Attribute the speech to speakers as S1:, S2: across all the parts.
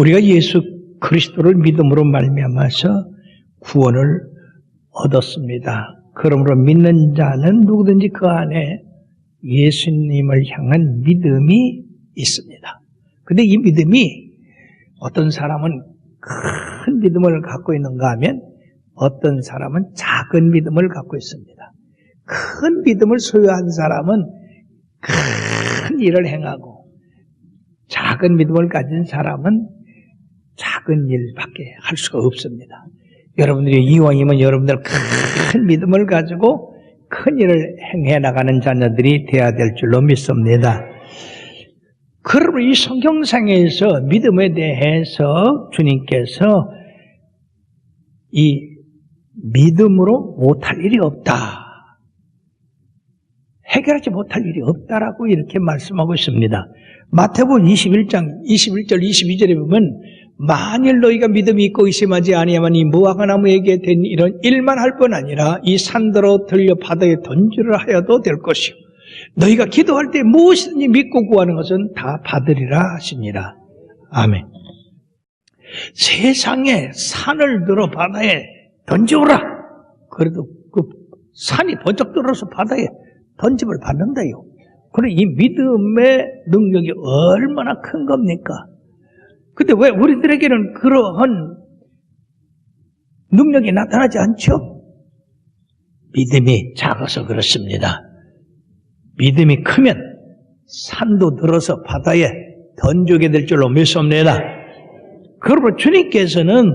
S1: 우리가 예수 그리스도를 믿음으로 말미암아서 구원을 얻었습니다. 그러므로 믿는 자는 누구든지 그 안에 예수님을 향한 믿음이 있습니다. 근데 이 믿음이 어떤 사람은 큰 믿음을 갖고 있는가 하면 어떤 사람은 작은 믿음을 갖고 있습니다. 큰 믿음을 소유한 사람은 큰 일을 행하고 작은 믿음을 가진 사람은 작은 일밖에 할 수가 없습니다. 여러분들이 이왕이면 여러분들 큰 믿음을 가지고 큰 일을 행해 나가는 자녀들이 되어야 될 줄로 믿습니다. 그러므로 이 성경상에서 믿음에 대해서 주님께서 이 믿음으로 못할 일이 없다, 해결하지 못할 일이 없다라고 이렇게 말씀하고 있습니다. 마태복음 21장 21절 22절에 보면 만일 너희가 믿음이 있고 의심하지 아니하면 이 무화과 나무에게 된 이런 일만 할 뿐 아니라 이 산더러 들려 바다에 던지려 하여도 될 것이요 너희가 기도할 때 무엇이든지 믿고 구하는 것은 다 받으리라 하시니라. 아멘. 세상에 산을 들어 바다에 던져오라. 그래도 그 산이 번쩍 들어서 바다에 던짐을 받는다요. 그럼 이 믿음의 능력이 얼마나 큰 겁니까? 근데 왜 우리들에게는 그러한 능력이 나타나지 않죠? 믿음이 작아서 그렇습니다. 믿음이 크면 산도 들어서 바다에 던지게 될 줄로 믿습니다. 그러므로 주님께서는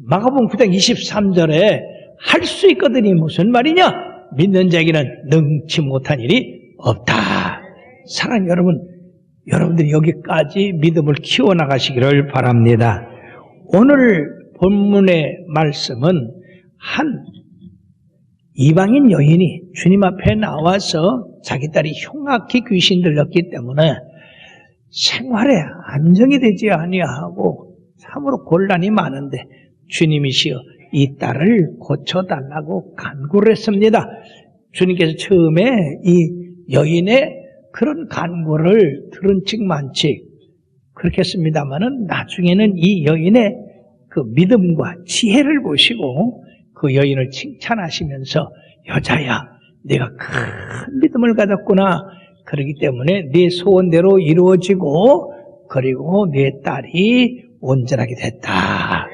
S1: 마가복음 9장 23절에 할 수 있거든이 무슨 말이냐? 믿는 자에게는 능치 못한 일이 없다. 사랑하는 여러분, 여러분들이 여기까지 믿음을 키워나가시기를 바랍니다. 오늘 본문의 말씀은 한 이방인 여인이 주님 앞에 나와서 자기 딸이 흉악히 귀신 들렸기 때문에 생활에 안정이 되지 아니하고 참으로 곤란이 많은데 주님이시여 이 딸을 고쳐달라고 간구를 했습니다. 주님께서 처음에 이 여인의 그런 간구를 들은 칙만치 그렇게 했습니다마는 나중에는 이 여인의 그 믿음과 지혜를 보시고 그 여인을 칭찬하시면서 여자야, 내가 큰 믿음을 가졌구나. 그렇기 때문에 네 소원대로 이루어지고 그리고 네 딸이 온전하게 됐다.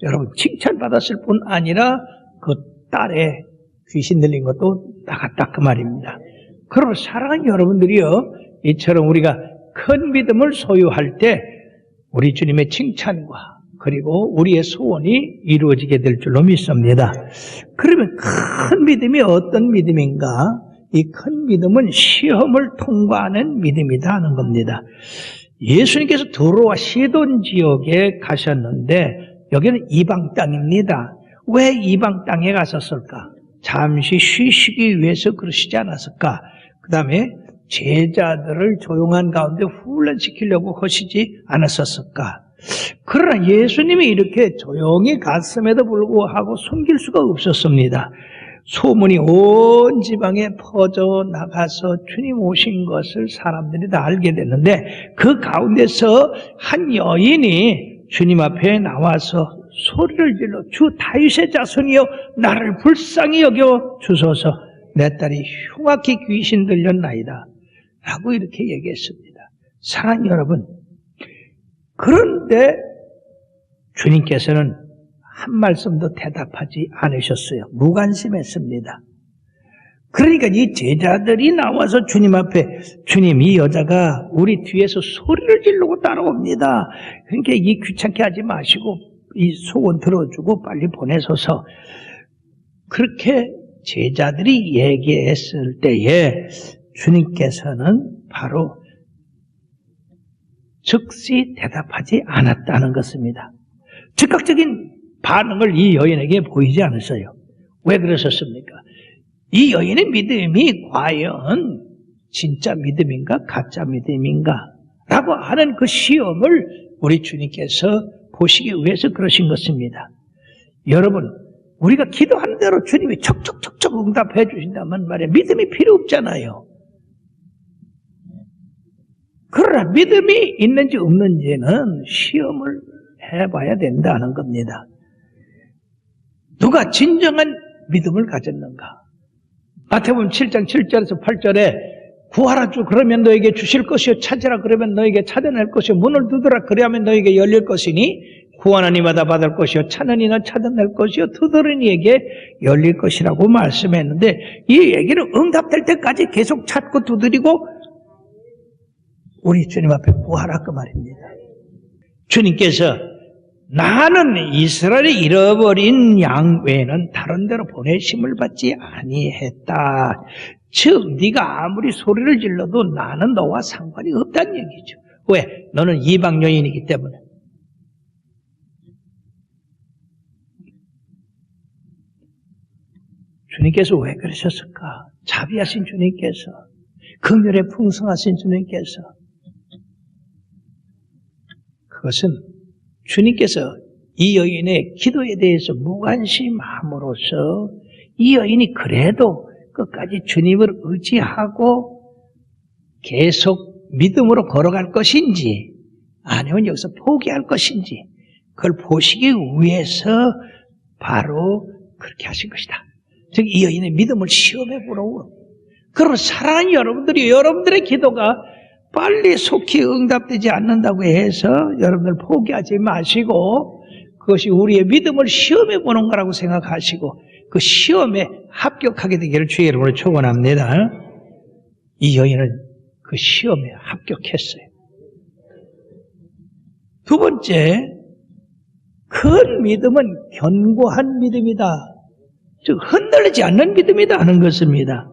S1: 여러분 칭찬받았을 뿐 아니라 그 딸의 귀신 들린 것도 나갔다 그 말입니다. 그러면 사랑하는 여러분들이요, 이처럼 우리가 큰 믿음을 소유할 때 우리 주님의 칭찬과 그리고 우리의 소원이 이루어지게 될 줄로 믿습니다. 그러면 큰 믿음이 어떤 믿음인가? 이 큰 믿음은 시험을 통과하는 믿음이다 하는 겁니다. 예수님께서 도로와 시돈 지역에 가셨는데 여기는 이방 땅입니다. 왜 이방 땅에 가셨을까? 잠시 쉬시기 위해서 그러시지 않았을까? 그 다음에 제자들을 조용한 가운데 훈련시키려고 하시지 않았었을까? 그러나 예수님이 이렇게 조용히 갔음에도 불구하고 숨길 수가 없었습니다. 소문이 온 지방에 퍼져나가서 주님 오신 것을 사람들이 다 알게 됐는데 그 가운데서 한 여인이 주님 앞에 나와서 소리를 질러 주 다윗의 자손이여 나를 불쌍히 여겨 주소서 내 딸이 흉악히 귀신 들렸나이다 라고 이렇게 얘기했습니다. 사랑하는 여러분, 그런데 주님께서는 한 말씀도 대답하지 않으셨어요. 무관심했습니다. 그러니까 이 제자들이 나와서 주님 앞에 주님, 이 여자가 우리 뒤에서 소리를 지르고 따라옵니다. 그러니까 이 귀찮게 하지 마시고 이 소원 들어주고 빨리 보내소서. 그렇게 제자들이 얘기했을 때에 주님께서는 바로 즉시 대답하지 않았다는 것입니다. 즉각적인 반응을 이 여인에게 보이지 않았어요. 왜 그러셨습니까? 이 여인의 믿음이 과연 진짜 믿음인가 가짜 믿음인가 라고 하는 그 시험을 우리 주님께서 보시기 위해서 그러신 것입니다. 여러분, 우리가 기도하는 대로 주님이 척척척척 응답해 주신다면 말이야 믿음이 필요 없잖아요. 그러나 믿음이 있는지 없는지는 시험을 해봐야 된다는 겁니다. 누가 진정한 믿음을 가졌는가? 마태복음 7장 7절에서 8절에 구하라 주 그러면 너에게 주실 것이요 찾으라 그러면 너에게 찾아낼 것이요 문을 두드라 그리하면 너에게 열릴 것이니 구하는 이마다 받을 것이요 찾는 이는 찾아낼 것이요 두드리는 이에게 열릴 것이라고 말씀했는데 이 얘기는 응답될 때까지 계속 찾고 두드리고 우리 주님 앞에 구하라 그 말입니다. 주님께서 나는 이스라엘이 잃어버린 양 외에는 다른 데로 보내심을 받지 아니했다. 즉 네가 아무리 소리를 질러도 나는 너와 상관이 없다는 얘기죠. 왜? 너는 이방 여인이기 때문에. 주님께서 왜 그러셨을까? 자비하신 주님께서, 긍휼에 풍성하신 주님께서, 그것은 주님께서 이 여인의 기도에 대해서 무관심함으로써 이 여인이 그래도 끝까지 주님을 의지하고 계속 믿음으로 걸어갈 것인지 아니면 여기서 포기할 것인지 그걸 보시기 위해서 바로 그렇게 하신 것이다. 즉 이 여인의 믿음을 시험해 보라고. 그럼 사랑하는 여러분들이 여러분들의 기도가 빨리 속히 응답되지 않는다고 해서 여러분들 포기하지 마시고 그것이 우리의 믿음을 시험해 보는 거라고 생각하시고 그 시험에 합격하게 되기를 주의 이름으로 축원합니다. 이 여인은 그 시험에 합격했어요. 두 번째, 큰 믿음은 견고한 믿음이다. 즉 흔들리지 않는 믿음이다 하는 것입니다.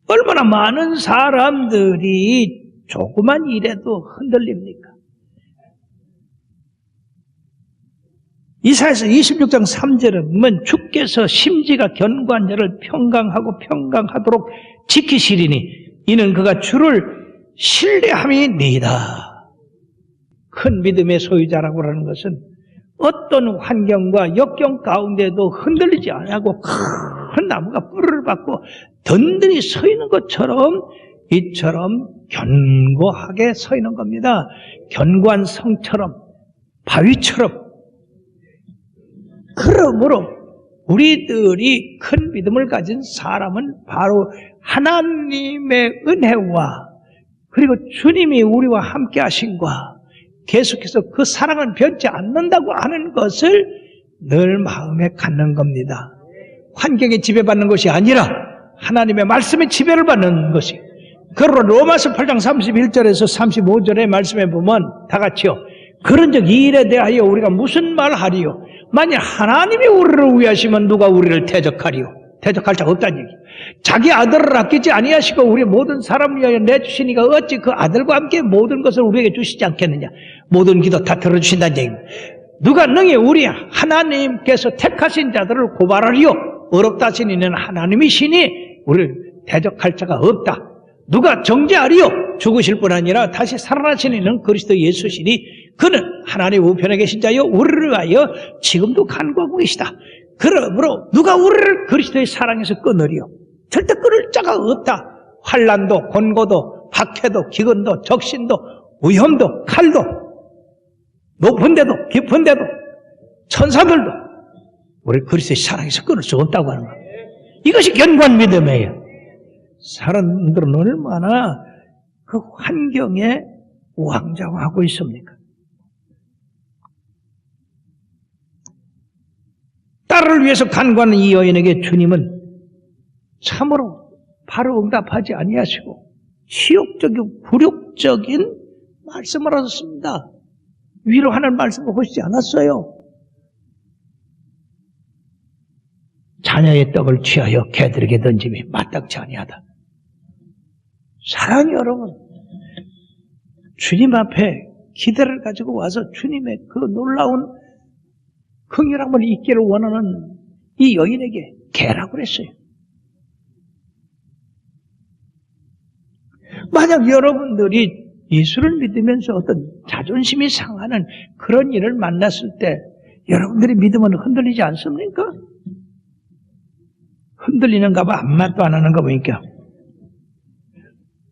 S1: 얼마나 많은 사람들이 조그만 일에도 흔들립니까? 이사야서 26장 3절에 보면 주께서 심지가 견고한 자를 평강하고 평강하도록 지키시리니 이는 그가 주를 신뢰함이니이다. 큰 믿음의 소유자라고 하는 것은 어떤 환경과 역경 가운데도 흔들리지 않고 큰 나무가 뿌리를 받고 든든히 서 있는 것처럼 이처럼 견고하게 서 있는 겁니다. 견고한 성처럼 바위처럼. 그러므로 우리들이 큰 믿음을 가진 사람은 바로 하나님의 은혜와 그리고 주님이 우리와 함께 하신과 계속해서 그 사랑은 변치 않는다고 하는 것을 늘 마음에 갖는 겁니다. 환경에 지배받는 것이 아니라 하나님의 말씀에 지배를 받는 것이. 그러므로 로마서 8장 31절에서 35절의 말씀에 보면 다 같이요. 그런즉 이 일에 대하여 우리가 무슨 말하리요? 만약 하나님이 우리를 위하시면 누가 우리를 대적하리요? 대적할 자가 없다는 얘기. 자기 아들을 아끼지 아니하시고 우리 모든 사람을 위하여 내주시니까 어찌 그 아들과 함께 모든 것을 우리에게 주시지 않겠느냐. 모든 기도 다 들어주신다는 얘기입니다. 누가 능히 우리 하나님께서 택하신 자들을 고발하리요? 어렵다 하신 이는 하나님이시니 우리를 대적할 자가 없다. 누가 정죄하리요? 죽으실 뿐 아니라 다시 살아나신 이는 그리스도 예수시니 그는 하나님 우편에 계신 자여 우리를 위하여 지금도 간구하고 계시다. 그러므로 누가 우리를 그리스도의 사랑에서 끊으리요? 절대 끊을 자가 없다. 환난도 곤고도 박해도 기근도 적신도 위험도 칼도 높은 데도 깊은 데도 천사들도 우리 그리스도의 사랑에서 끊을 수 없다고 하는 거예요. 이것이 견고한 믿음이에요. 사람들은 얼마나 그 환경에 우왕좌왕하고 있습니까? 딸을 위해서 간구하는 이 여인에게 주님은 참으로 바로 응답하지 아니하시고 치욕적이고 굴욕적인 말씀을 하셨습니다. 위로하는 말씀을 하시지 않았어요. 자녀의 떡을 취하여 개들에게 던짐이 마땅치 아니하다. 사랑하는 여러분, 주님 앞에 기대를 가지고 와서 주님의 그 놀라운 긍휼함을 잊기를 원하는 이 여인에게 개라고 그랬어요. 만약 여러분들이 예수를 믿으면서 어떤 자존심이 상하는 그런 일을 만났을 때 여러분들의 믿음은 흔들리지 않습니까? 흔들리는가 봐. 아무 말도 안 하는가 보니까.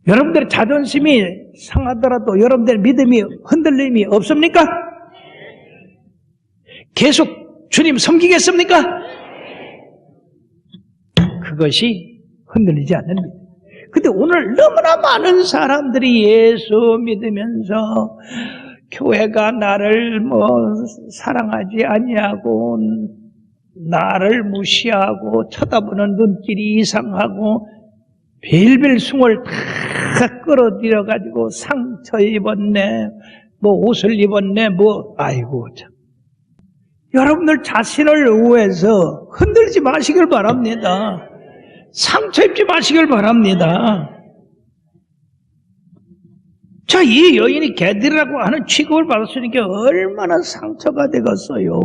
S1: 여러분들의 자존심이 상하더라도 여러분들의 믿음이 흔들림이 없습니까? 계속 주님 섬기겠습니까? 그것이 흔들리지 않는 믿음. 근데 오늘 너무나 많은 사람들이 예수 믿으면서 교회가 나를 사랑하지 아니하고 나를 무시하고 쳐다보는 눈길이 이상하고 별별 숭을 다 끌어들여가지고 상처 입었네, 옷을 입었네, 아이고 참. 여러분들 자신을 위해서 흔들지 마시길 바랍니다. 상처 입지 마시길 바랍니다. 자, 이 여인이 개들이라고 하는 취급을 받았으니까 얼마나 상처가 되겠어요.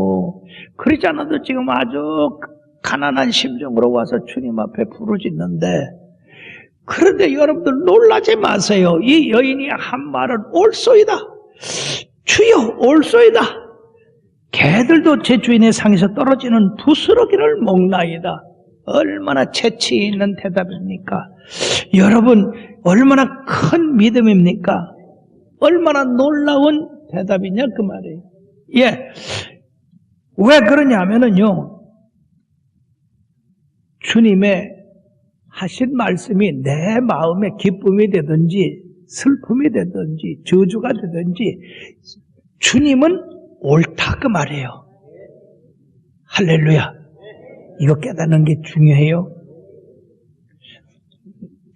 S1: 그러지 않아도 지금 아주 가난한 심정으로 와서 주님 앞에 부르짖는데, 그런데 여러분들 놀라지 마세요. 이 여인이 한 말은 옳소이다. 주여 옳소이다. 개들도 제 주인의 상에서 떨어지는 부스러기를 먹나이다. 얼마나 재치 있는 대답입니까? 여러분, 얼마나 큰 믿음입니까? 얼마나 놀라운 대답이냐 그 말이에요. 예, 왜 그러냐면은요, 주님의 하신 말씀이 내 마음에 기쁨이 되든지 슬픔이 되든지 저주가 되든지 주님은 옳다 그 말이에요. 할렐루야. 이거 깨닫는 게 중요해요.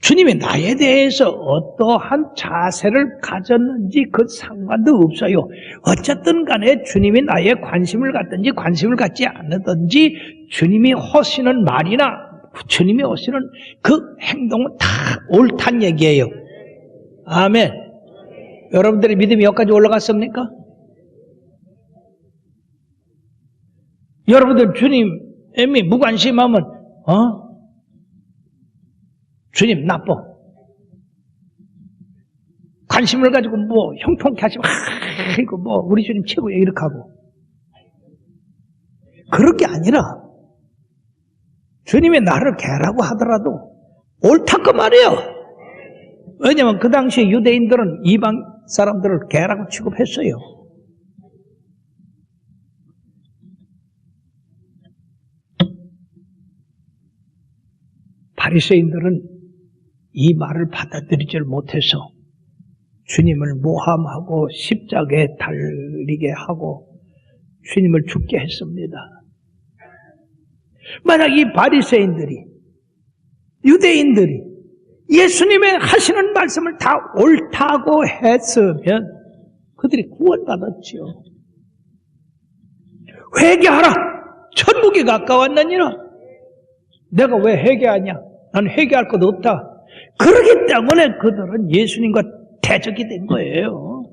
S1: 주님이 나에 대해서 어떠한 자세를 가졌는지 그 상관도 없어요. 어쨌든 간에 주님이 나에 관심을 갖든지 관심을 갖지 않든지 주님이 하시는 말이나 주님이 하시는 그 행동은 다 옳다는 얘기예요. 아멘. 여러분들의 믿음이 여기까지 올라갔습니까? 여러분들 주님이 무관심하면 주님 나빠. 관심을 가지고 형통케 하시면 이거 우리 주님 최고야 이렇게 하고. 그럴 게 아니라 주님이 나를 개라고 하더라도 옳다 그 말이에요. 왜냐하면 그 당시에 유대인들은 이방 사람들을 개라고 취급했어요. 바리새인들은 이 말을 받아들이질 못해서 주님을 모함하고 십자가에 달리게 하고 주님을 죽게 했습니다. 만약 이 바리새인들이, 유대인들이 예수님의 하시는 말씀을 다 옳다고 했으면 그들이 구원받았지요. 회개하라! 천국이 가까웠느니라. 내가 왜 회개하냐? 난 회개할 것 없다. 그러기 때문에 그들은 예수님과 대적이 된 거예요.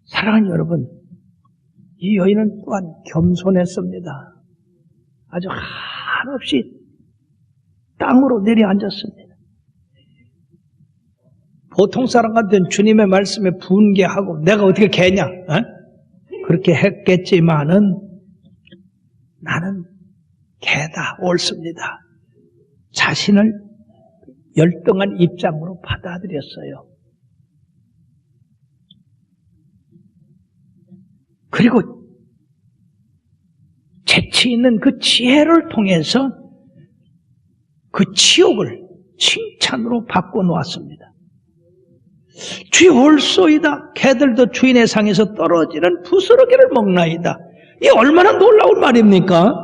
S1: 사랑하는 여러분, 이 여인은 또한 겸손했습니다. 아주 한없이 땅으로 내려앉았습니다. 보통 사람 같은 주님의 말씀에 분개하고 내가 어떻게 개냐? 그렇게 했겠지만은 나는 개다, 옳습니다. 자신을 열등한 입장으로 받아들였어요. 그리고 재치 있는 그 지혜를 통해서 그 치욕을 칭찬으로 바꿔놓았습니다. 주여 옳소이다. 개들도 주인의 상에서 떨어지는 부스러기를 먹나이다. 이게 얼마나 놀라운 말입니까?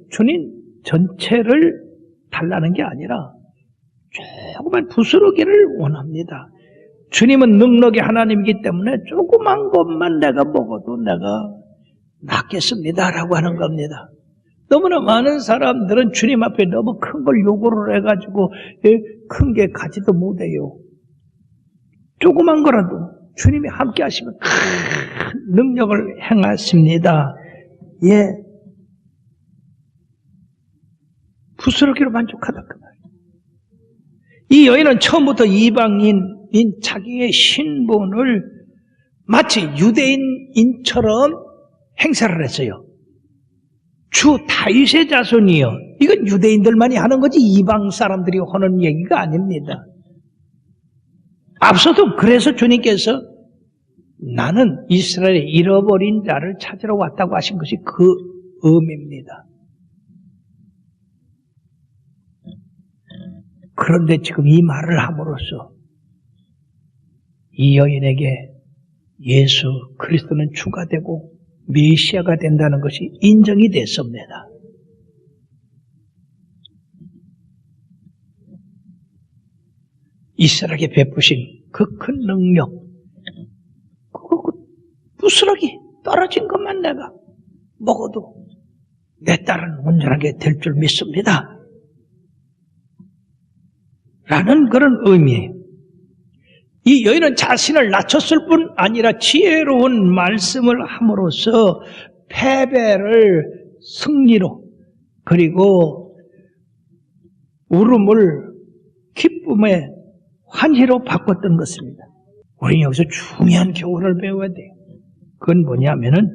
S1: 주님 전체를 달라는 게 아니라 조그만 부스러기를 원합니다. 주님은 능력의 하나님이기 때문에 조그만 것만 내가 먹어도 내가 낫겠습니다라고 하는 겁니다. 너무나 많은 사람들은 주님 앞에 너무 큰 걸 요구를 해가지고 큰 게 가지도 못해요. 조그만 거라도 주님이 함께 하시면 큰 능력을 행하십니다. 예, 부스러기로 만족하다 그 말이에요. 이 여인은 처음부터 이방인인 자기의 신분을 마치 유대인처럼 행사를 했어요. 주 다윗의 자손이요. 이건 유대인들만이 하는 거지 이방 사람들이 하는 얘기가 아닙니다. 앞서도 그래서 주님께서 나는 이스라엘의 잃어버린 자를 찾으러 왔다고 하신 것이 그 의미입니다. 그런데 지금 이 말을 함으로써 이 여인에게 예수 그리스도는 주가 되고 메시아가 된다는 것이 인정이 됐습니다. 이스라엘에게 베푸신 그 큰 능력, 그 부스러기 떨어진 것만 내가 먹어도 내 딸은 온전하게 될 줄 믿습니다. 라는 그런 의미예요. 이 여인은 자신을 낮췄을 뿐 아니라 지혜로운 말씀을 함으로써 패배를 승리로 그리고 울음을 기쁨의 환희로 바꿨던 것입니다. 우리는 여기서 중요한 교훈을 배워야 돼요. 그건 뭐냐면은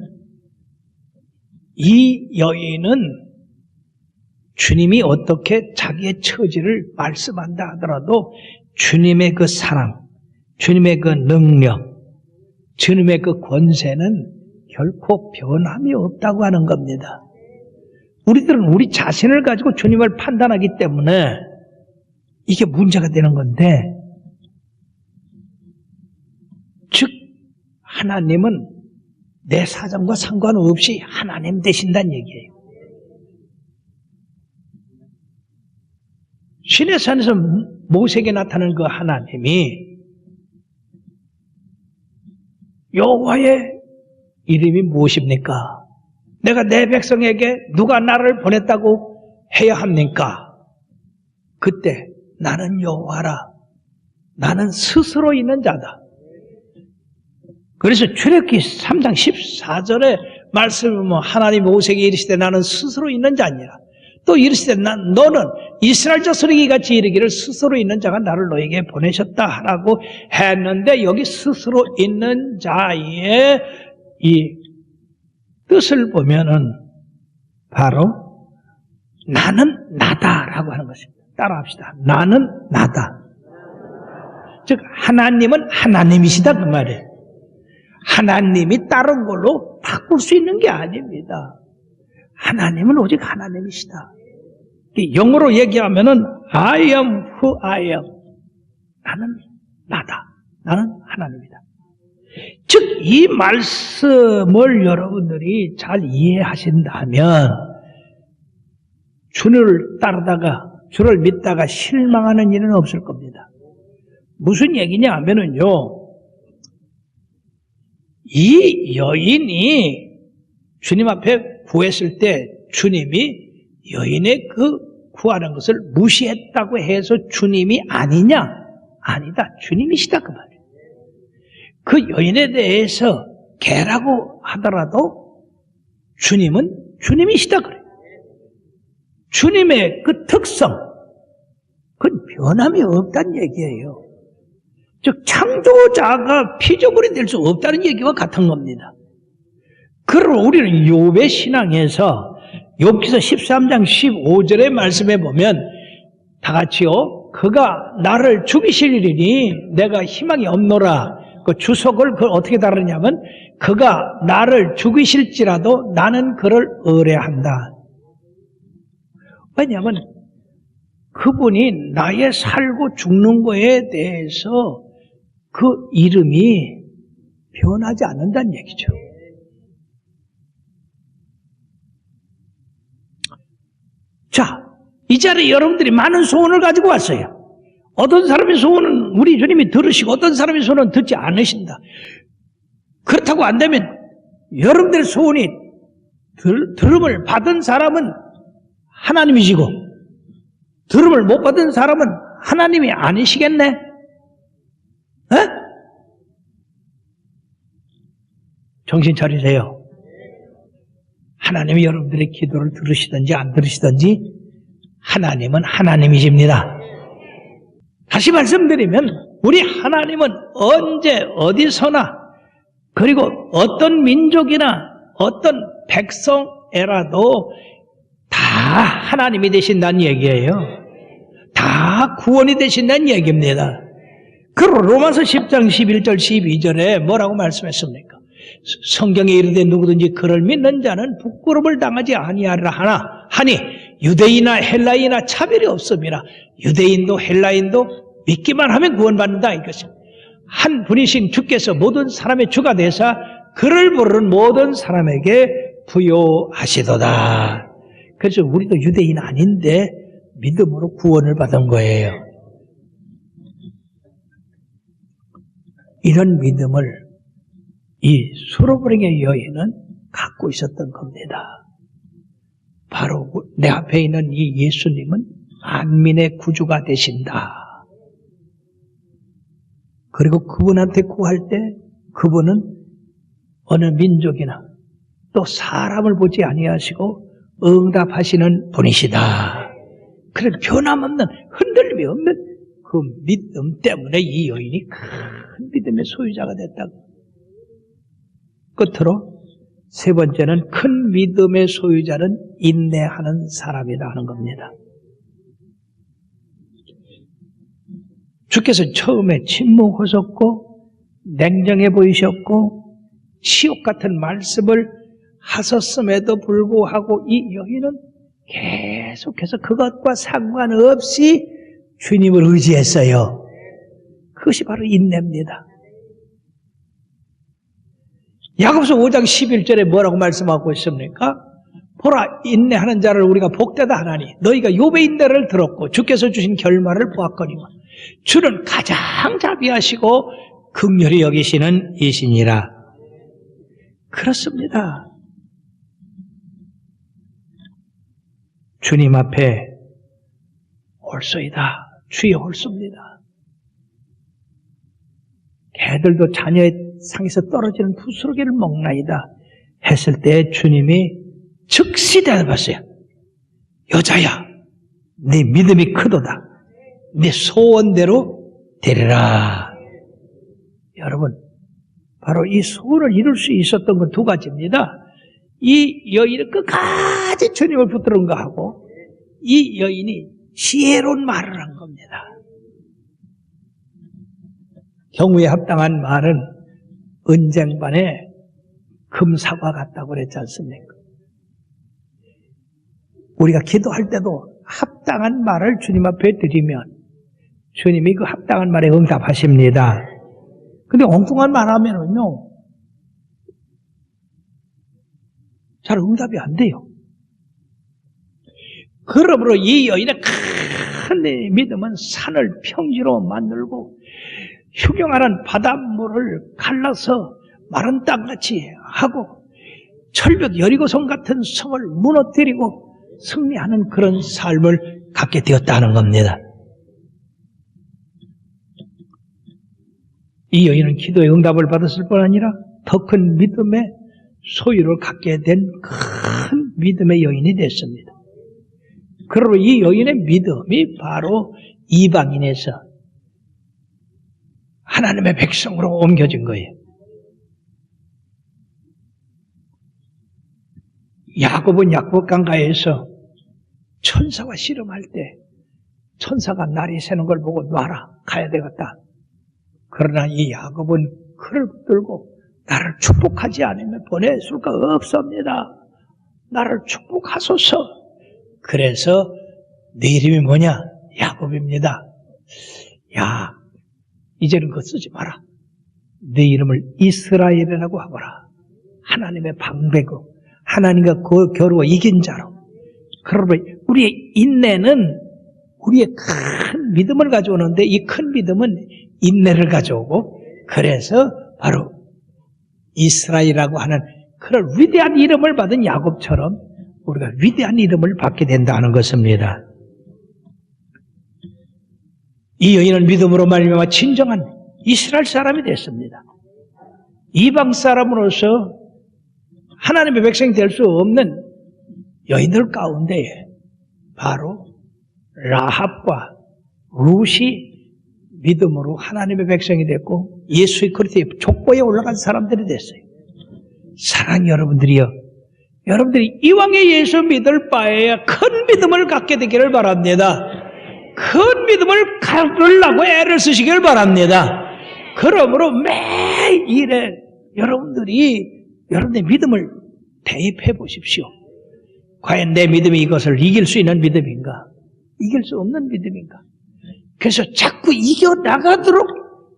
S1: 이 여인은 주님이 어떻게 자기의 처지를 말씀한다 하더라도 주님의 그 사랑, 주님의 그 능력, 주님의 그 권세는 결코 변함이 없다고 하는 겁니다. 우리들은 우리 자신을 가지고 주님을 판단하기 때문에 이게 문제가 되는 건데, 즉 하나님은 내 사정과 상관없이 하나님 되신다는 얘기예요. 시내산에서 모세에게 나타난 그 하나님이 여호와의 이름이 무엇입니까? 내가 내 백성에게 누가 나를 보냈다고 해야 합니까? 그때 나는 여호와라. 나는 스스로 있는 자다. 그래서 출애굽기 3장 14절에 말씀을 보면 하나님 모세에게 이르시되 나는 스스로 있는 자니라. 또 이르시되 너는 이스라엘 자손에게 같이 이르기를 스스로 있는 자가 나를 너에게 보내셨다 하라고 했는데, 여기 스스로 있는 자의 이 뜻을 보면은 바로 나는 나다라고 하는 것입니다. 따라합시다. 나는 나다. 즉 하나님은 하나님이시다 그 말이에요. 하나님이 다른 걸로 바꿀 수 있는 게 아닙니다. 하나님은 오직 하나님이시다. 영어로 얘기하면은 I am who I am. 나는 나다. 나는 하나님이다. 즉 이 말씀을 여러분들이 잘 이해하신다면 주를 따르다가 주를 믿다가 실망하는 일은 없을 겁니다. 무슨 얘기냐 하면은요, 이 여인이 주님 앞에 구했을 때 주님이 여인의 그 구하는 것을 무시했다고 해서 주님이 아니냐? 아니다. 주님이시다 그 말이에요. 그 여인에 대해서 개라고 하더라도 주님은 주님이시다 그래요. 주님의 그 특성, 그건 변함이 없다는 얘기예요. 즉 창조자가 피조물이 될 수 없다는 얘기와 같은 겁니다. 그러므로 우리는 욥의 신앙에서 욥기서 13장 15절의 말씀에 보면 다 같이요, 그가 나를 죽이시리니 내가 희망이 없노라. 그 주석을 그걸 어떻게 다루냐면 그가 나를 죽이실지라도 나는 그를 의뢰한다. 왜냐하면 그분이 나의 살고 죽는 거에 대해서 그 이름이 변하지 않는다는 얘기죠. 자, 이 자리에 여러분들이 많은 소원을 가지고 왔어요. 어떤 사람의 소원은 우리 주님이 들으시고 어떤 사람의 소원은 듣지 않으신다. 그렇다고 안 되면 여러분들의 소원이 들음을 받은 사람은 하나님이시고 들음을 못 받은 사람은 하나님이 아니시겠네? 에? 정신 차리세요. 하나님이 여러분들의 기도를 들으시든지 안 들으시든지 하나님은 하나님이십니다. 다시 말씀드리면 우리 하나님은 언제 어디서나 그리고 어떤 민족이나 어떤 백성에라도 다 하나님이 되신다는 얘기예요. 다 구원이 되신다는 얘기입니다. 그리고 로마서 10장 11절 12절에 뭐라고 말씀했습니까? 성경에 이르되 누구든지 그를 믿는 자는 부끄러움을 당하지 아니하리라 하니 유대인이나 헬라인이나 차별이 없습니다. 유대인도 헬라인도 믿기만 하면 구원받는다 이것입니다. 한 분이신 주께서 모든 사람의 주가 되사 그를 부르는 모든 사람에게 부요하시도다. 그래서 우리도 유대인 아닌데 믿음으로 구원을 받은 거예요. 이런 믿음을 이 수로보ring의 여인은 갖고 있었던 겁니다. 바로 내 앞에 있는 이 예수님은 만민의 구주가 되신다. 그리고 그분한테 구할 때 그분은 어느 민족이나 또 사람을 보지 아니하시고 응답하시는 분이시다. 그런 변함없는 흔들림이 없는 그 믿음 때문에 이 여인이 큰 믿음의 소유자가 됐다고. 끝으로 세 번째는 큰 믿음의 소유자는 인내하는 사람이다 하는 겁니다. 주께서 처음에 침묵하셨고 냉정해 보이셨고 치욕 같은 말씀을 하셨음에도 불구하고 이 여인은 계속해서 그것과 상관없이 주님을 의지했어요. 그것이 바로 인내입니다. 야고보서 5장 11절에 뭐라고 말씀하고 있습니까? 보라 인내하는 자를 우리가 복되다 하나니 너희가 욥의 인내를 들었고 주께서 주신 결말을 보았거니와 주는 가장 자비하시고 긍휼히 여기시는 이시니라. 그렇습니다. 주님 앞에 옳소이다. 주의 옳소입니다. 개들도 자녀의 상에서 떨어지는 부스러기를 먹나이다 했을 때 주님이 즉시 대답하세요. 여자야, 네 믿음이 크도다. 네 소원대로 되리라. 여러분, 바로 이 소원을 이룰 수 있었던 건 두 가지입니다. 이 여인은 끝까지 주님을 붙들은 거하고 이 여인이 지혜로운 말을 한 겁니다. 경우에 합당한 말은 은쟁반에 금사과 같다고 그랬지 않습니까? 우리가 기도할 때도 합당한 말을 주님 앞에 드리면 주님이 그 합당한 말에 응답하십니다. 근데 엉뚱한 말 하면은요, 잘 응답이 안 돼요. 그러므로 이 여인의 큰 믿음은 산을 평지로 만들고 휴경하는 바닷물을 갈라서 마른 땅같이 하고 철벽 여리고성 같은 성을 무너뜨리고 승리하는 그런 삶을 갖게 되었다는 겁니다. 이 여인은 기도의 응답을 받았을 뿐 아니라 더 큰 믿음의 소유를 갖게 된 큰 믿음의 여인이 됐습니다. 그러므로 이 여인의 믿음이 바로 이방인에서 하나님의 백성으로 옮겨진 거예요. 야곱은 야곱강가에서 천사와 씨름할 때 천사가 날이 새는 걸 보고 놔라, 가야 되겠다. 그러나 이 야곱은 칼을 붙들고 나를 축복하지 않으면 보낼 수가 없습니다. 나를 축복하소서. 그래서 네 이름이 뭐냐? 야곱입니다. 야, 이제는 그거 쓰지 마라. 네 이름을 이스라엘이라고 하거라. 하나님의 방백으로, 하나님과 겨루어 이긴 자로. 그러므로 우리의 인내는 우리의 큰 믿음을 가져오는데 이 큰 믿음은 인내를 가져오고, 그래서 바로 이스라엘이라고 하는 그런 위대한 이름을 받은 야곱처럼 우리가 위대한 이름을 받게 된다는 것입니다. 이 여인은 믿음으로 말미암아 진정한 이스라엘 사람이 됐습니다. 이방 사람으로서 하나님의 백성이 될 수 없는 여인들 가운데 바로 라합과 룻이 믿음으로 하나님의 백성이 됐고 예수의 그리스도의 족보에 올라간 사람들이 됐어요. 사랑하는 여러분들이요, 여러분들이 이왕에 예수 믿을 바에야 큰 믿음을 갖게 되기를 바랍니다. 큰 믿음을 갖으려고 애를 쓰시길 바랍니다. 그러므로 매일에 여러분들이 여러분의 믿음을 대입해 보십시오. 과연 내 믿음이 이것을 이길 수 있는 믿음인가? 이길 수 없는 믿음인가? 그래서 자꾸 이겨나가도록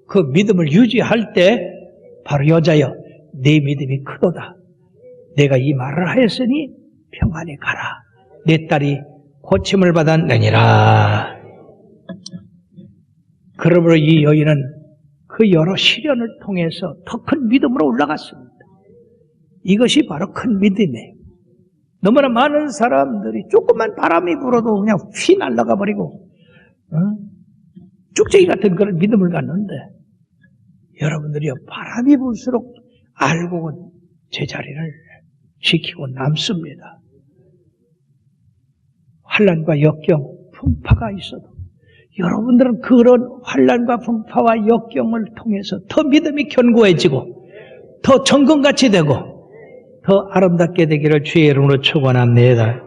S1: 그 믿음을 유지할 때 바로 여자여 내 믿음이 크도다. 내가 이 말을 하였으니 평안히 가라. 내 딸이 고침을 받았느니라. 그러므로 이 여인은 그 여러 시련을 통해서 더 큰 믿음으로 올라갔습니다. 이것이 바로 큰 믿음이에요. 너무나 많은 사람들이 조금만 바람이 불어도 그냥 휘 날아가 버리고 쭉쟁이 같은 그런 믿음을 갖는데 여러분들이요, 바람이 불수록 알고 제자리를 지키고 남습니다. 환난과 역경, 풍파가 있어도 여러분들은 그런 환난과 풍파와 역경을 통해서 더 믿음이 견고해지고 더 정금같이 되고 더 아름답게 되기를 주의 이름으로 축원합니다.